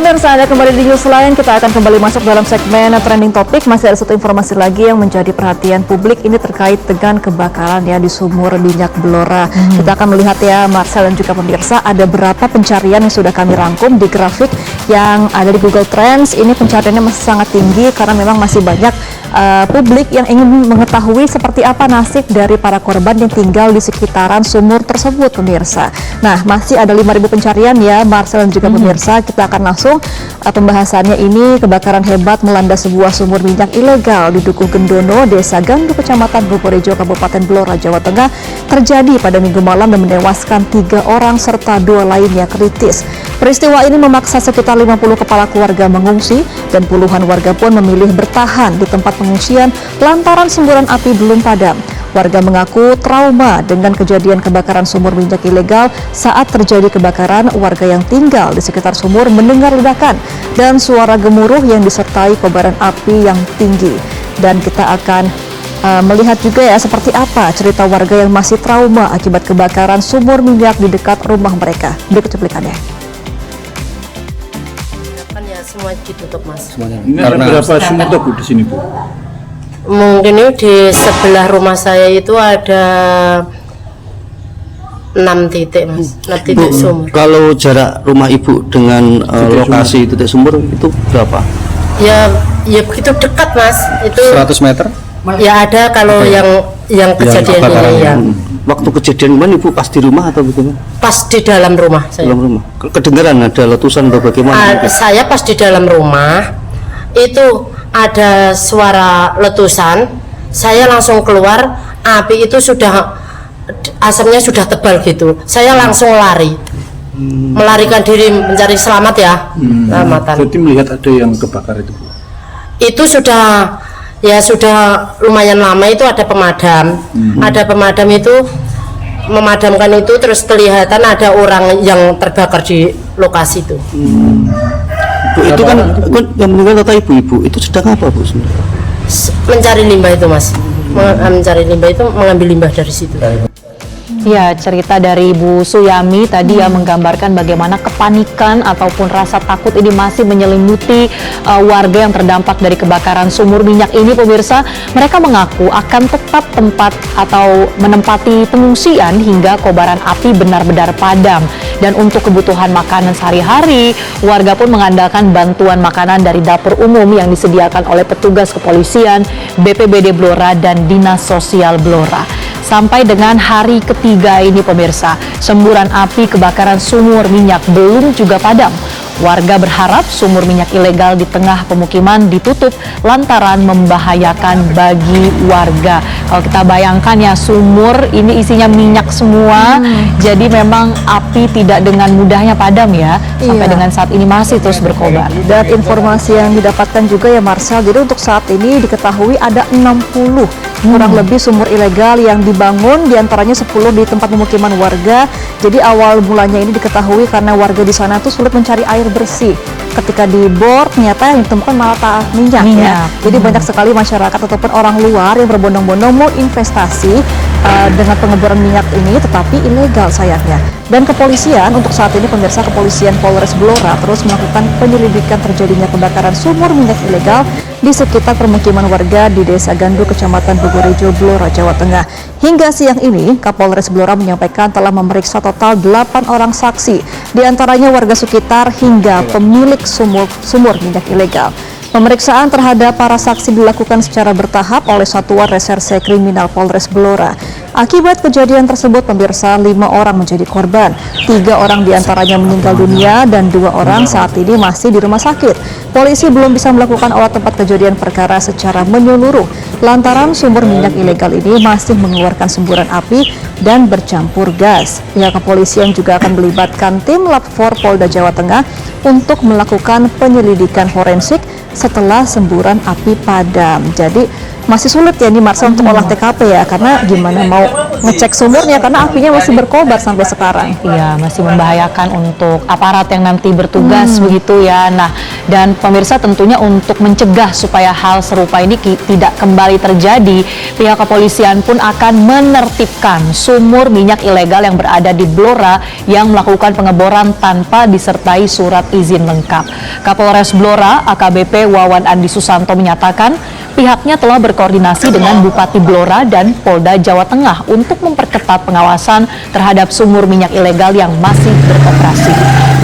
Pemirsa, Anda kembali di Newsline. Kita akan kembali masuk dalam segmen trending topik. Masih ada satu informasi lagi yang menjadi perhatian publik. Ini terkait dengan kebakaran ya di sumur minyak Blora. Kita akan melihat ya, Marcel dan juga pemirsa, ada berapa pencarian yang sudah kami rangkum di grafik yang ada di Google Trends. Ini pencariannya masih sangat tinggi karena memang masih banyak publik yang ingin mengetahui seperti apa nasib dari para korban yang tinggal di sekitaran sumur tersebut, pemirsa. Nah, masih ada 5.000 pencarian ya, Marcel dan juga pemirsa. Kita akan langsung pembahasannya ini. Kebakaran hebat melanda sebuah sumur minyak ilegal di Dukuh Gendono, Desa Gandu, Kecamatan Bogorejo, Kabupaten Blora, Jawa Tengah, terjadi pada Minggu malam dan menewaskan 3 orang serta 2 lainnya kritis. Peristiwa ini memaksa sekitar 50 kepala keluarga mengungsi dan puluhan warga pun memilih bertahan di tempat pengungsian lantaran semburan api belum padam. Warga mengaku trauma dengan kejadian kebakaran sumur minyak ilegal. Saat terjadi kebakaran, warga yang tinggal di sekitar sumur mendengar ledakan dan suara gemuruh yang disertai kobaran api yang tinggi. Dan kita akan melihat juga ya seperti apa cerita warga yang masih trauma akibat kebakaran sumur minyak di dekat rumah mereka. Berikut cuplikannya. Ya, semua ditutup, Mas. Semuanya. Ini ada berapa sumur tuh Bu di sini, Bu? Mungkin ini di sebelah rumah saya itu ada 6 titik, Mas. 6 titik sumur. Kalau jarak rumah Ibu dengan lokasi titik sumur itu berapa? Ya begitu dekat, Mas. Itu 100 meter? ya ada kalau yang kejadian ini ya. Waktu kejadian mana Ibu pas di rumah atau bagaimana? Pas di dalam rumah saya. Dalam rumah. Kedengaran ada letusan atau bagaimana? Saya pas di dalam rumah itu ada suara letusan, saya langsung keluar, api itu sudah asapnya sudah tebal gitu. Saya langsung lari, melarikan diri mencari selamat ya, selamatan. Jadi melihat ada yang kebakar itu, Bu? Itu sudah lumayan lama, itu ada pemadam, ada pemadam itu memadamkan itu, terus kelihatan ada orang yang terbakar di lokasi itu. Bu, itu kan yang meninggal kata ibu-ibu itu sedang apa, Bu? Mencari limbah itu, Mas. Mencari limbah itu, mengambil limbah dari situ. Ya, cerita dari Bu Suyami tadi ya menggambarkan bagaimana kepanikan ataupun rasa takut ini masih menyelimuti warga yang terdampak dari kebakaran sumur minyak ini, pemirsa. Mereka mengaku akan tetap menempati pengungsian hingga kobaran api benar-benar padam. Dan untuk kebutuhan makanan sehari-hari, warga pun mengandalkan bantuan makanan dari dapur umum yang disediakan oleh petugas kepolisian, BPBD Blora dan Dinas Sosial Blora. Sampai dengan hari ketiga ini, pemirsa, semburan api kebakaran sumur minyak belum juga padam. Warga berharap sumur minyak ilegal di tengah pemukiman ditutup lantaran membahayakan bagi warga. Kalau kita bayangkan ya, sumur ini isinya minyak semua, jadi memang api tidak dengan mudahnya padam ya, sampai dengan saat ini masih terus berkobar. Dan informasi yang didapatkan juga ya, Marcel, jadi untuk saat ini diketahui ada 60 kurang lebih sumur ilegal yang dibangun, diantaranya 10 di tempat pemukiman warga. Jadi awal mulanya ini diketahui karena warga di sana tuh sulit mencari air bersih. Ketika dibor, ternyata yang ditemukan malah minyak. Ya. Jadi banyak sekali masyarakat ataupun orang luar yang berbondong-bondong mau investasi dengan pengeboran minyak ini, tetapi ilegal sayangnya. Dan kepolisian untuk saat ini, pemirsa, kepolisian Polres Blora terus melakukan penyelidikan terjadinya kebakaran sumur minyak ilegal di sekitar permukiman warga di Desa Gandu, Kecamatan Bogorejo, Blora, Jawa Tengah. Hingga siang ini, Kapolres Blora menyampaikan telah memeriksa total 8 orang saksi, diantaranya warga sekitar hingga pemilik sumur minyak ilegal. Pemeriksaan terhadap para saksi dilakukan secara bertahap oleh Satuan Reserse Kriminal Polres Blora. Akibat kejadian tersebut, pemirsa, 5 orang menjadi korban. 3 orang diantaranya meninggal dunia dan 2 orang saat ini masih di rumah sakit. Polisi belum bisa melakukan olah tempat kejadian perkara secara menyeluruh lantaran sumur minyak ilegal ini masih mengeluarkan semburan api dan bercampur gas. Pihak kepolisian juga akan melibatkan tim Lab 4 Polda Jawa Tengah untuk melakukan penyelidikan forensik setelah semburan api padam. Jadi masih sulit ya nih, Marcel, untuk olah TKP ya, karena gimana mau ngecek sumurnya karena apinya masih berkobar sampai sekarang. Iya, masih membahayakan untuk aparat yang nanti bertugas begitu ya. Nah, dan pemirsa tentunya untuk mencegah supaya hal serupa ini tidak kembali terjadi, pihak kepolisian pun akan menertibkan sumur minyak ilegal yang berada di Blora yang melakukan pengeboran tanpa disertai surat izin lengkap. Kapolres Blora AKBP Wawan Andi Susanto menyatakan pihaknya telah berkoordinasi dengan Bupati Blora dan Polda Jawa Tengah untuk memperketat pengawasan terhadap sumur minyak ilegal yang masih beroperasi.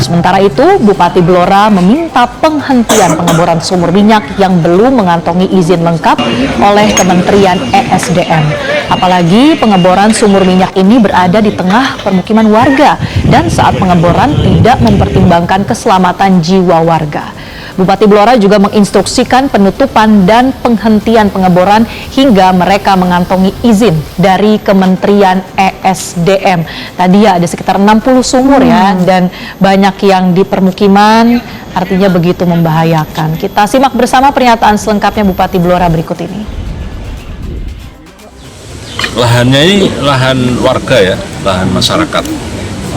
Sementara itu, Bupati Blora meminta penghentian pengeboran sumur minyak yang belum mengantongi izin lengkap oleh Kementerian ESDM. Apalagi pengeboran sumur minyak ini berada di tengah permukiman warga dan saat pengeboran tidak mempertimbangkan keselamatan jiwa warga. Bupati Blora juga menginstruksikan penutupan dan penghentian pengeboran hingga mereka mengantongi izin dari Kementerian ESDM. Tadi ya ada sekitar 60 sumur ya, dan banyak yang di permukiman, artinya begitu membahayakan. Kita simak bersama pernyataan selengkapnya Bupati Blora berikut ini. Lahannya ini lahan warga ya, lahan masyarakat.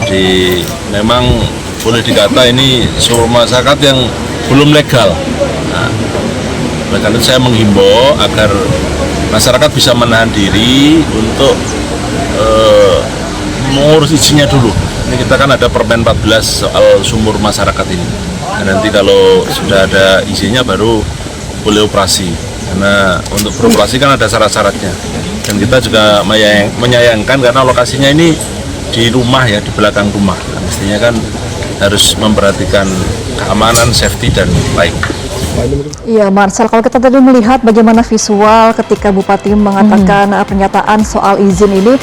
Jadi memang boleh dikata ini sumur masyarakat yang belum legal. Nah, oleh karena itu saya menghimbau agar masyarakat bisa menahan diri untuk mengurus izinnya dulu. Ini kita kan ada Permen 14 soal sumur masyarakat ini. Dan nanti kalau sudah ada izinnya baru boleh operasi. Karena untuk beroperasi kan ada syarat-syaratnya. Dan kita juga menyayangkan karena lokasinya ini di rumah ya, di belakang rumah. Nah, mestinya kan harus memperhatikan keamanan, safety, dan lain. Iya, Marcel, kalau kita tadi melihat bagaimana visual ketika Bupati mengatakan pernyataan soal izin ini,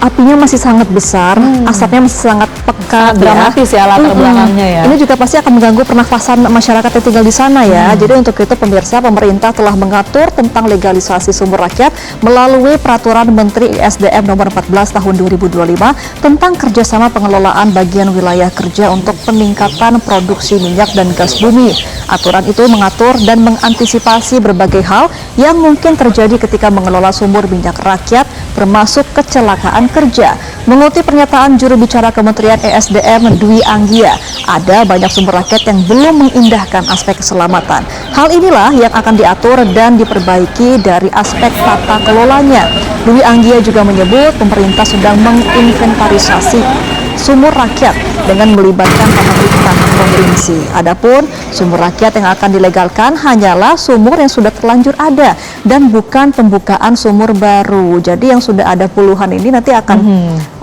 apinya masih sangat besar, asapnya masih sangat pekat, dramatis ya latar belakangnya ya. Ini juga pasti akan mengganggu pernafasan masyarakat yang tinggal di sana ya. Jadi untuk itu pemirsa, pemerintah telah mengatur tentang legalisasi sumur rakyat melalui Peraturan Menteri ISDM Nomor 14 Tahun 2025 tentang kerjasama pengelolaan bagian wilayah kerja untuk peningkatan produksi minyak dan gas bumi. Aturan itu mengatur dan mengantisipasi berbagai hal yang mungkin terjadi ketika mengelola sumur minyak rakyat, termasuk kecelakaan kerja. Mengutip pernyataan juru bicara Kementerian ESDM Dwi Anggia, ada banyak sumber rakyat yang belum mengindahkan aspek keselamatan. Hal inilah yang akan diatur dan diperbaiki dari aspek tata kelolanya. Dwi Anggia juga menyebut pemerintah sedang menginventarisasi sumur rakyat dengan melibatkan pemeriksaan provinsi. Adapun sumur rakyat yang akan dilegalkan hanyalah sumur yang sudah terlanjur ada dan bukan pembukaan sumur baru. Jadi yang sudah ada puluhan ini nanti akan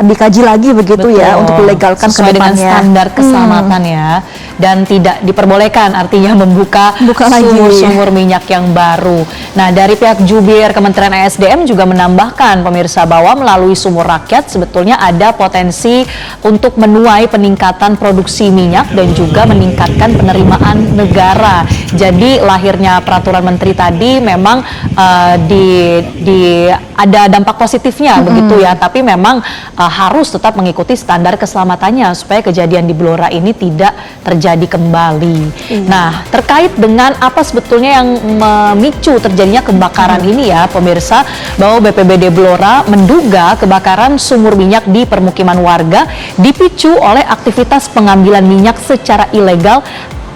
dikaji lagi begitu. Betul. Ya, untuk dilegalkan sesuai dengan standar keselamatan ya, dan tidak diperbolehkan artinya membuka sumur minyak yang baru. Nah, dari pihak jubir Kementerian ESDM juga menambahkan pemirsa bahwa melalui sumur rakyat sebetulnya ada potensi untuk menuai peningkatan produksi minyak dan juga meningkatkan penerimaan negara. Jadi lahirnya peraturan menteri tadi memang ada dampak positifnya begitu ya, tapi memang harus tetap mengikuti standar keselamatannya supaya kejadian di Blora ini tidak terjadi kembali. Nah, terkait dengan apa sebetulnya yang memicu terjadinya kebakaran ini ya pemirsa, bahwa BPBD Blora menduga kebakaran sumur minyak di permukiman warga dipicu oleh aktivitas pengambilan minyak secara ilegal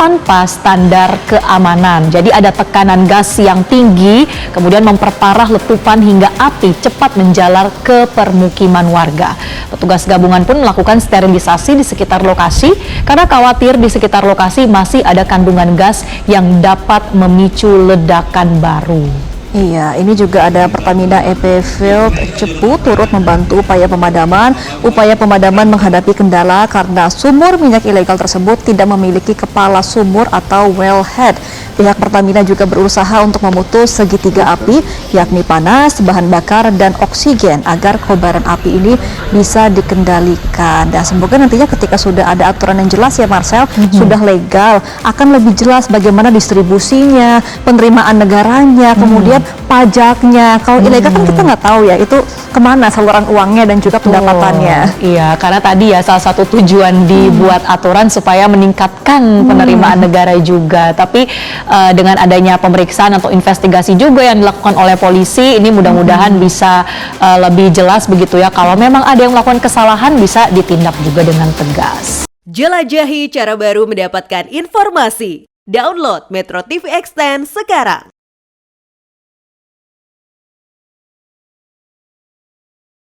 tanpa standar keamanan. Jadi ada tekanan gas yang tinggi, kemudian memperparah letupan hingga api cepat menjalar ke permukiman warga. Petugas gabungan pun melakukan sterilisasi di sekitar lokasi karena khawatir di sekitar lokasi masih ada kandungan gas yang dapat memicu ledakan baru. Iya, ini juga ada Pertamina EP Field Cepu turut membantu upaya pemadaman menghadapi kendala karena sumur minyak ilegal tersebut tidak memiliki kepala sumur atau wellhead. Pihak Pertamina juga berusaha untuk memutus segitiga api, yakni panas, bahan bakar, dan oksigen agar kobaran api ini bisa dikendalikan. Dan semoga nantinya ketika sudah ada aturan yang jelas ya Marcel, sudah legal, akan lebih jelas bagaimana distribusinya, penerimaan negaranya, kemudian kemudian pajaknya. Kalau ilegal kan kita nggak tahu ya itu kemana saluran uangnya dan juga pendapatannya. Iya, karena tadi ya salah satu tujuan dibuat aturan supaya meningkatkan penerimaan negara juga. Tapi dengan adanya pemeriksaan atau investigasi juga yang dilakukan oleh polisi, ini mudah-mudahan bisa lebih jelas begitu ya. Kalau memang ada yang melakukan kesalahan bisa ditindak juga dengan tegas. Jelajahi cara baru mendapatkan informasi. Download Metro TV Extend sekarang.